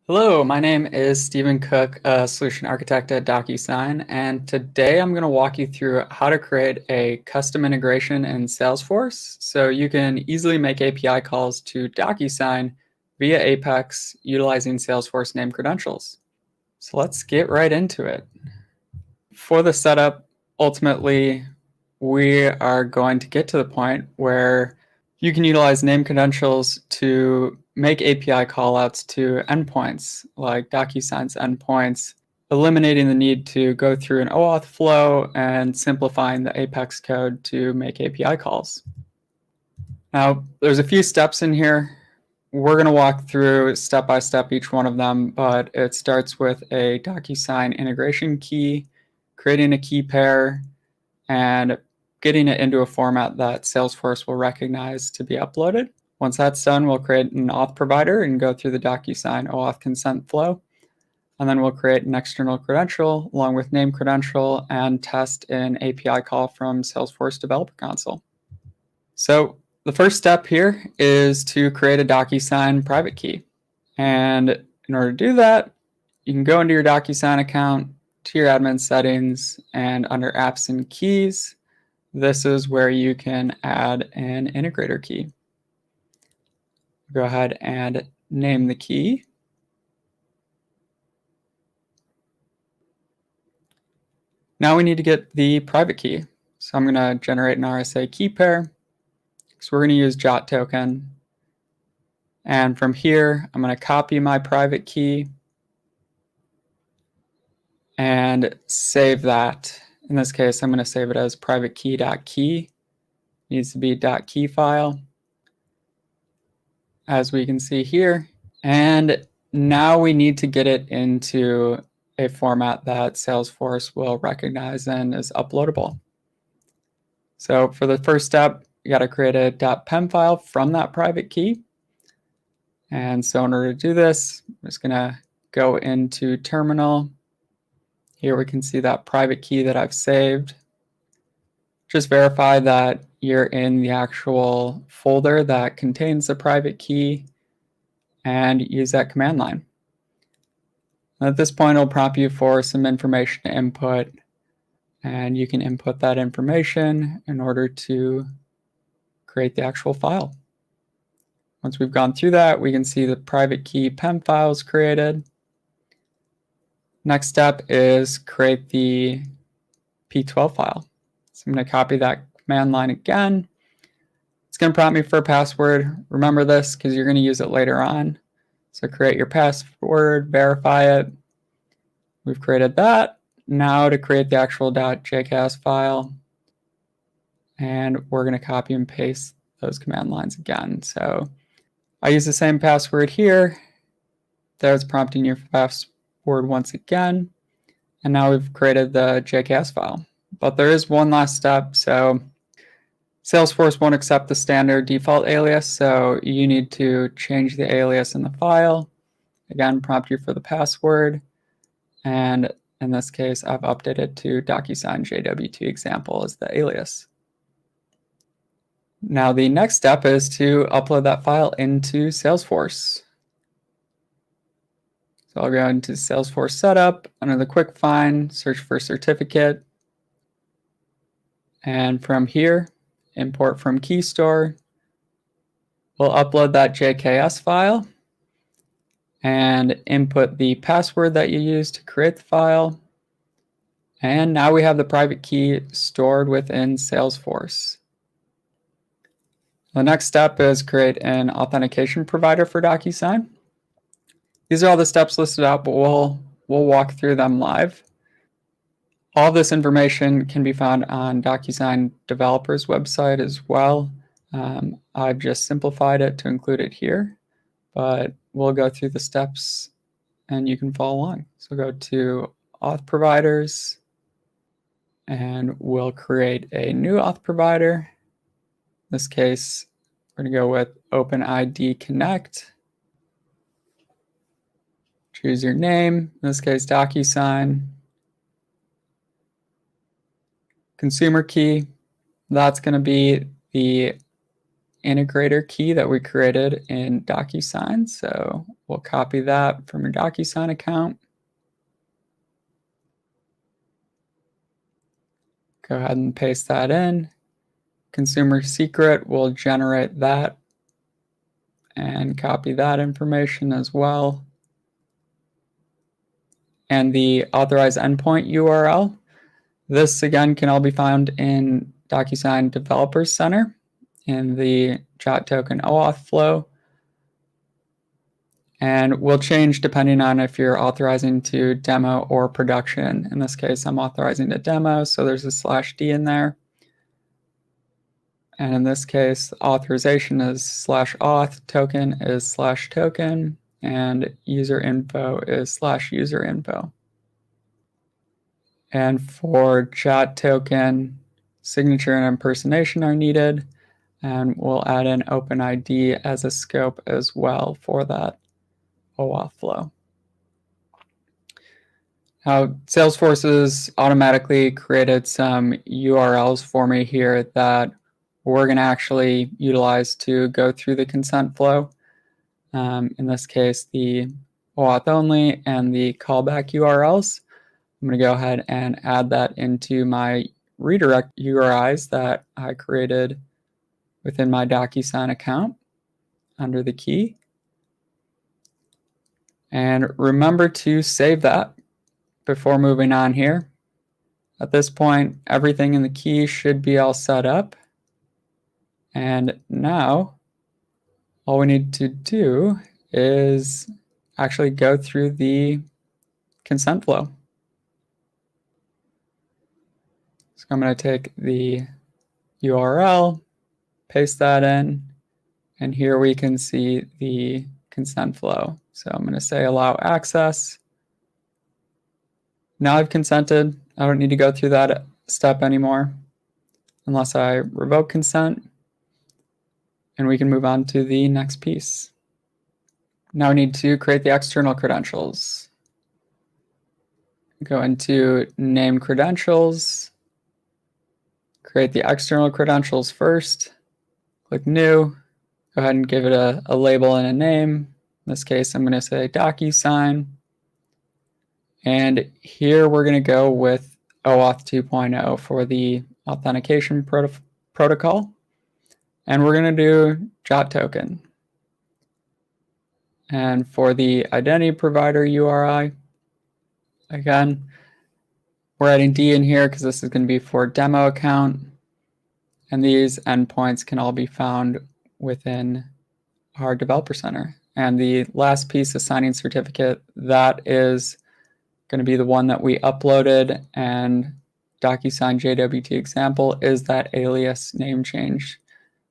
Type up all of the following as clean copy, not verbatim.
Hello, my name is Stephen Cook, a solution architect at DocuSign, and today I'm going to walk you through how to create a custom integration in Salesforce so you can easily make API calls to DocuSign via Apex utilizing Salesforce Named Credentials. So let's get right into it. For the setup, ultimately, we are going to get to the point where you can utilize named credentials to make API callouts to endpoints like DocuSign's endpoints, eliminating the need to go through an OAuth flow and simplifying the Apex code to make API calls. Now, there's a few steps in here. We're going to walk through step by step each one of them, but it starts with a DocuSign integration key, creating a key pair, and getting it into a format that Salesforce will recognize to be uploaded. Once that's done, we'll create an auth provider and go through the DocuSign OAuth consent flow. And then we'll create an external credential along with name credential and test an API call from Salesforce Developer Console. So the first step here is to create a DocuSign private key. And in order to do that, you can go into your DocuSign account, to your admin settings, and under apps and keys, this is where you can add an integrator key. Go ahead and name the key. Now we need to get the private key. So I'm going to generate an RSA key pair. So we're going to use JOT token. And from here, I'm going to copy my private key and save that. In this case, I'm going to save it as private key.key. Needs to be .key file, as we can see here. And now we need to get it into a format that Salesforce will recognize and is uploadable. So for the first step, you got to create a .pem file from that private key. And so in order to do this, I'm just going to go into terminal. Here we can see that private key that I've saved. Just verify that you're in the actual folder that contains the private key and use that command line. At this point, it'll prompt you for some information to input, and you can input that information in order to create the actual file. Once we've gone through that, we can see the private key PEM file is created. Next step is create the P12 file. So I'm going to copy that command line again. It's going to prompt me for a password. Remember this because you're going to use it later on. So create your password, verify it. We've created that. Now to create the actual .jcas file. And we're going to copy and paste those command lines again. So I use the same password here. There's prompting you for password once again. And now we've created the JKS file. But there is one last step. So Salesforce won't accept the standard default alias. So you need to change the alias in the file. Again, prompt you for the password. And in this case, I've updated to DocuSign JW2 example as the alias. Now the next step is to upload that file into Salesforce. So I'll go into Salesforce Setup, under the Quick Find, search for certificate. And from here, import from key store. We'll upload that JKS file and input the password that you used to create the file. And now we have the private key stored within Salesforce. The next step is create an authentication provider for DocuSign. These are all the steps listed out, but we'll walk through them live. All this information can be found on DocuSign developers website as well. I've just simplified it to include it here, but we'll go through the steps and you can follow along. So go to auth providers and we'll create a new auth provider. In this case, we're going to go with OpenID Connect. Choose your name, in this case, DocuSign. Consumer key, that's going to be the integrator key that we created in DocuSign. So we'll copy that from your DocuSign account. Go ahead and paste that in. Consumer secret will generate that and copy that information as well. And the authorized endpoint URL. This again can all be found in DocuSign Developers Center in the Jot Token OAuth flow. And will change depending on if you're authorizing to demo or production. In this case, I'm authorizing to demo, so there's a /D in there. And in this case, authorization is /auth, token is /token, and user info is /user info. And for Jot token, signature and impersonation are needed, and we'll add in OpenID as a scope as well for that OAuth flow. Now, Salesforce has automatically created some URLs for me here that we're going to actually utilize to go through the consent flow. In this case, the OAuth only and the callback URLs. I'm going to go ahead and add that into my redirect URIs that I created within my DocuSign account under the key. And remember to save that before moving on here. At this point, everything in the key should be all set up. And now, all we need to do is actually go through the consent flow. So I'm going to take the URL, paste that in, and here we can see the consent flow. So I'm going to say allow access. Now I've consented. I don't need to go through that step anymore unless I revoke consent. And we can move on to the next piece. Now we need to create the external credentials. Go into Named Credentials. Create the external credentials first. Click New. Go ahead and give it a label and a name. In this case, I'm going to say DocuSign. And here we're going to go with OAuth 2.0 for the authentication protocol. And we're going to do Jot token. And for the identity provider URI, again, we're adding D in here because this is going to be for demo account. And these endpoints can all be found within our Developer Center. And the last piece, assigning certificate, that is going to be the one that we uploaded. And DocuSign JWT example is that alias name change.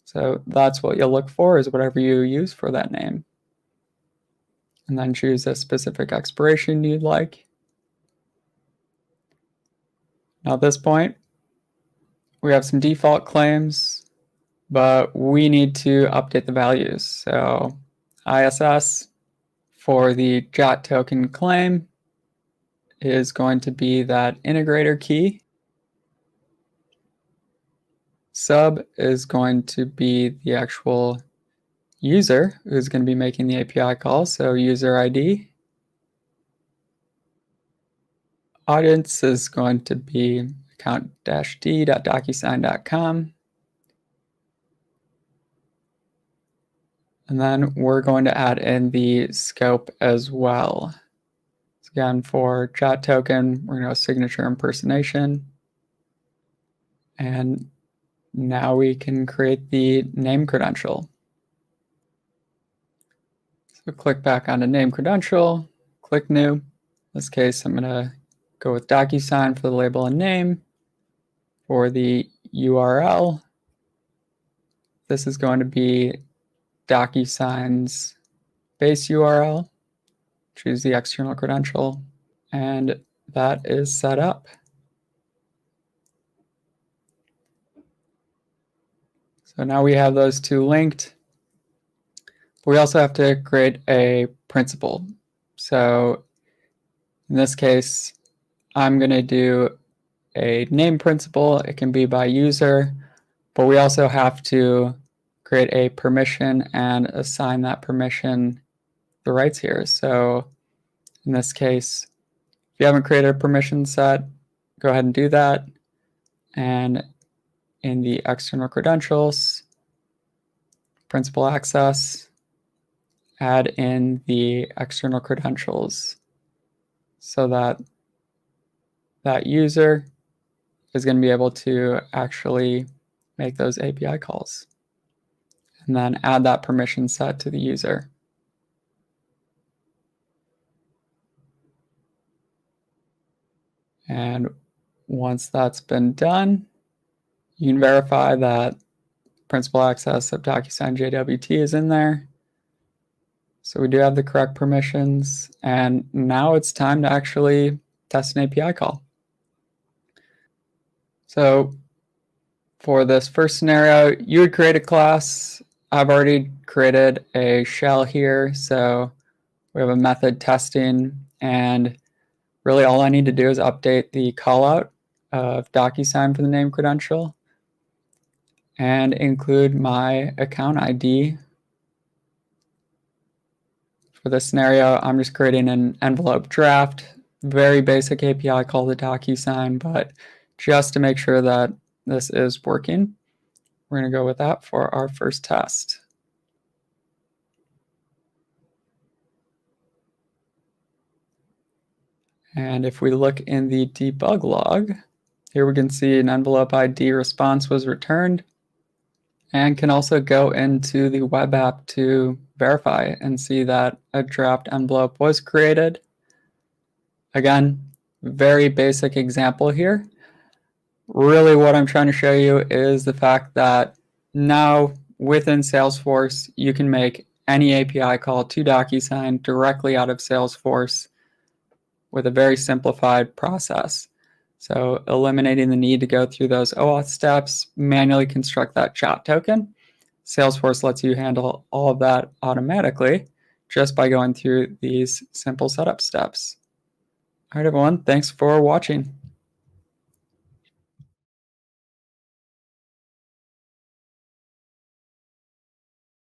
So that's what you'll look for, is whatever you use for that name. And then choose a specific expiration you'd like. Now at this point, we have some default claims, but we need to update the values. So ISS for the Jot token claim is going to be that integrator key. Sub is going to be the actual user who's going to be making the API call, so user ID. Audience is going to be account-d.docusign.com. And then we're going to add in the scope as well. So again, for Jot token, we're going to go signature impersonation. And now we can create the name credential. So click back onto name credential, click new. In this case, I'm going to go with DocuSign for the label and name. For the URL, this is going to be DocuSign's base URL. Choose the external credential, and that is set up. So now we have those two linked. We also have to create a principal. So in this case, I'm going to do a name principal. It can be by user, but we also have to create a permission and assign that permission the rights here. So in this case, if you haven't created a permission set, go ahead and do that. And in the external credentials, principal access, add in the external credentials so that that user is going to be able to actually make those API calls. And then add that permission set to the user. And once that's been done, you can verify that principal access of DocuSign JWT is in there. So we do have the correct permissions, and now it's time to actually test an API call. So for this first scenario, you would create a class. I've already created a shell here, so we have a method testing, and really all I need to do is update the callout of DocuSign for the name credential and include my account ID. For this scenario, I'm just creating an envelope draft, very basic API call to DocuSign, but just to make sure that this is working, we're going to go with that for our first test. And if we look in the debug log, here we can see an envelope ID response was returned, and can also go into the web app to verify and see that a draft envelope was created. Again, very basic example here. Really what I'm trying to show you is the fact that now within Salesforce, you can make any API call to DocuSign directly out of Salesforce with a very simplified process. So eliminating the need to go through those OAuth steps, manually construct that chat token. Salesforce lets you handle all of that automatically just by going through these simple setup steps. All right, everyone, thanks for watching.